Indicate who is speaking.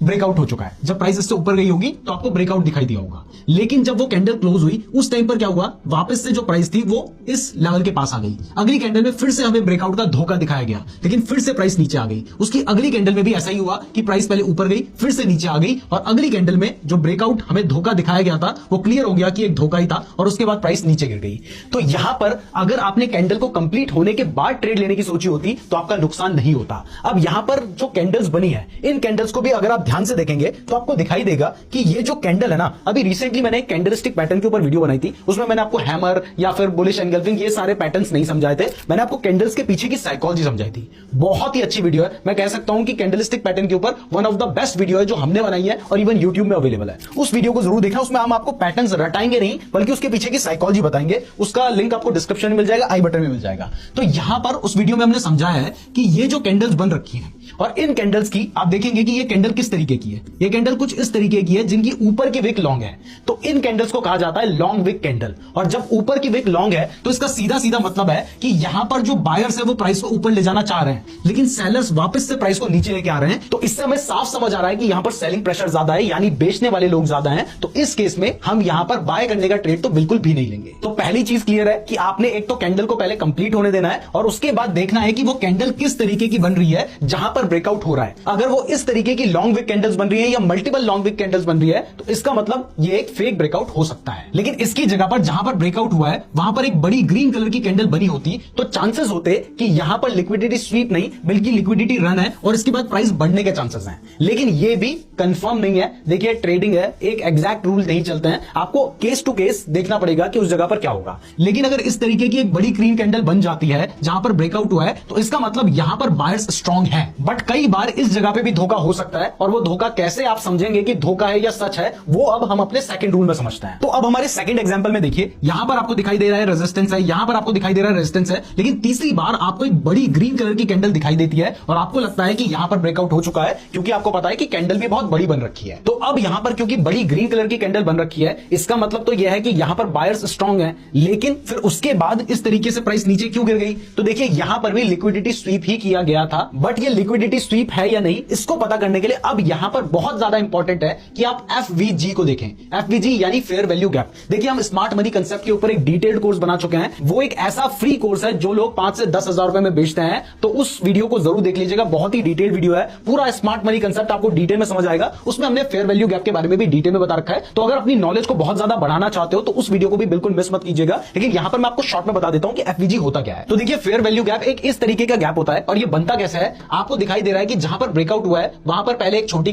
Speaker 1: Breakout हो चुका है। जब प्राइस इससे ऊपर गई होगी तो आपको ब्रेकआउट दिखाई दिया होगा, लेकिन जब वो कैंडल क्लोज हुई उस टाइम पर क्या हुआ, वापस से जो प्राइस थी वो इस लेवल के पास आ गई। अगली कैंडल में फिर से हमें ब्रेकआउट का धोखा दिखाया गया, लेकिन फिर से प्राइस नीचे आ गई। उसकी अगली कैंडल में भी ऐसा ही हुआ कि प्राइस पहले ऊपर गई फिर से नीचे आ गई, और अगली कैंडल में जो ब्रेकआउट हमें धोखा दिखाया गया था वो क्लियर हो गया कि एक धोखा ही था, और उसके बाद प्राइस नीचे गिर गई। तो यहां पर अगर आपने कैंडल को कंप्लीट होने के बाद ट्रेड लेने की सोची होती तो आपका नुकसान नहीं होता। अब यहां पर जो कैंडल्स बनी है, इन कैंडल्स को भी अगर आप ध्यान से देखेंगे तो आपको दिखाई देगा कि ये जो कैंडल है ना, अभी रिसेंटली मैंने एक कैंडलस्टिक पैटर्न के ऊपर वीडियो बनाई थी, उसमें मैंने आपको हैमर या फिर बुलिश एंगल्फिंग ये सारे पैटर्न्स नहीं समझाए थे, मैंने आपको कैंडल्स के पीछे की साइकोलॉजी समझाई थी। बहुत ही अच्छी वीडियो है, मैं कह सकता हूं कि कैंडलस्टिक पैटर्न के ऊपर one of the best video है जो हमने बनाई है, और इवन यूट्यूब में अवेलेबल है। उस वीडियो को जरूर देखना, उसमें हम आपको पैटर्न्स रटाएंगे नहीं बल्कि उसके पीछे की साइकोलॉजी बताएंगे। उसका लिंक आपको डिस्क्रिप्शन में मिल जाएगा, आई बटन में मिल जाएगा। तो यहां पर उस वीडियो में हमने समझाया है कि ये जो कैंडल्स बन रखी है, और इन कैंडल्स की आप देखेंगे कि ये कैंडल किस तरीके की है। ये कैंडल कुछ इस तरीके की है जिनकी ऊपर की विक लॉन्ग है, तो इन कैंडल्स को कहा जाता है लॉन्ग विक कैंडल। और जब ऊपर की विक लॉन्ग है तो इसका सीधा सीधा मतलब है कि यहां पर जो बायर्स है वो प्राइस को ऊपर ले जाना चाह रहे हैं, लेकिन सेलर्स वापस से प्राइस को नीचे लेके आ रहे हैं। तो इससे हमें साफ समझ आ रहा है कि यहां पर सेलिंग प्रेशर ज्यादा है, यानी बेचने वाले लोग ज्यादा हैं। तो इस केस में हम यहां पर बाय करने का ट्रेड तो बिल्कुल भी नहीं लेंगे। तो पहली चीज क्लियर है कि आपने एक तो कैंडल को पहले कंप्लीट होने देना है, और उसके बाद देखना है कि वो कैंडल किस तरीके की बन रही है जहां पर ब्रेकआउट हो रहा है। अगर वो इस तरीके की लॉन्ग विक कैंडल्स बन रही है या मल्टीपल लॉन्ग विक कैंडल्स बन रही है तो इसका मतलब ये एक फेक ब्रेकआउट हो सकता है। लेकिन इसकी जगह पर जहां पर ब्रेकआउट हुआ है वहां पर एक बड़ी ग्रीन कलर की कैंडल बनी होती तो चांसेस होते कि यहां पर लिक्विडिटी स्वीप नहीं बल्कि लिक्विडिटी रन है, और इसके बाद प्राइस बढ़ने के चांसेस हैं। लेकिन ये भी कंफर्म नहीं है। देखिए ट्रेडिंग है, एक एग्जैक्ट रूल नहीं चलते हैं, आपको केस टू केस देखना पड़ेगा कि उस जगह पर क्या होगा। लेकिन अगर इस तरीके की एक बड़ी ग्रीन कैंडल बन जाती है जहां पर ब्रेकआउट हुआ है तो इसका मतलब यहां पर बायर्स स्ट्रांग है। बट कई बार इस जगह पे भी धोखा हो सकता है, और वो धोखा कैसे आप समझेंगे कि धोखा है या सच है, वो अब हम अपने सेकंड रूल में समझते हैं। तो अब हमारे सेकंड एग्जांपल में देखिए, यहां पर आपको दिखाई दे रहा है रेजिस्टेंस है, यहां पर आपको दिखाई दे रहा है रेजिस्टेंस है, लेकिन तीसरी बार आपको एक बड़ी ग्रीन कलर की कैंडल दिखाई देती है और आपको लगता है कि यहां पर ब्रेकआउट हो चुका है, क्योंकि आपको पता है कि कैंडल भी बहुत बड़ी बन रखी है। तो अब यहां पर क्योंकि बड़ी ग्रीन कलर की कैंडल बन रखी है, इसका मतलब तो यह है कि यहां पर बायर्स स्ट्रांग है। लेकिन फिर उसके बाद इस तरीके से प्राइस नीचे क्यों गिर गई? तो देखिए यहां पर भी लिक्विडिटी स्वीप ही किया गया था, बट ये लिक्विडिटी स्वीप है या नहीं इसको पता करने के लिए अब यहां पर बहुत ज्यादा इंपॉर्टेंट है कि आप एफवीजी को देखें। एफवीजी यानी फेयर वैल्यू गैप। देखिए हम स्मार्ट मनी कंसेप्ट के ऊपर एक डिटेल्ड कोर्स बना चुके हैं, वो एक ऐसा फ्री कोर्स है जो लोग 5 से 10 हजार रुपए में बेचते हैं, तो उस वीडियो को जरूर देख लीजिएगा। बहुत ही डिटेल्ड वीडियो है, पूरा स्मार्ट मनी कंसेप्ट आपको डिटेल में समझ आएगा। उसमें हमने फेयर वैल्यू गैप के बारे में भी डिटेल में बता रखा है। तो अगर अपनी नॉलेज को बहुत ज्यादा बढ़ाना चाहते हो तो उस वीडियो को भी बिल्कुल मिस मत कीजिएगा। लेकिन यहां पर मैं आपको शॉर्ट में बता देता हूं कि एफवीजी होता क्या है। तो देखिए फेयर वैल्यू गैप एक इस तरीके का गैप होता है, और ये बनता कैसे है आपको दिखाई दे रहा है कि जहां पर ब्रेकआउट हुआ है वहां पर पहले एक छोटी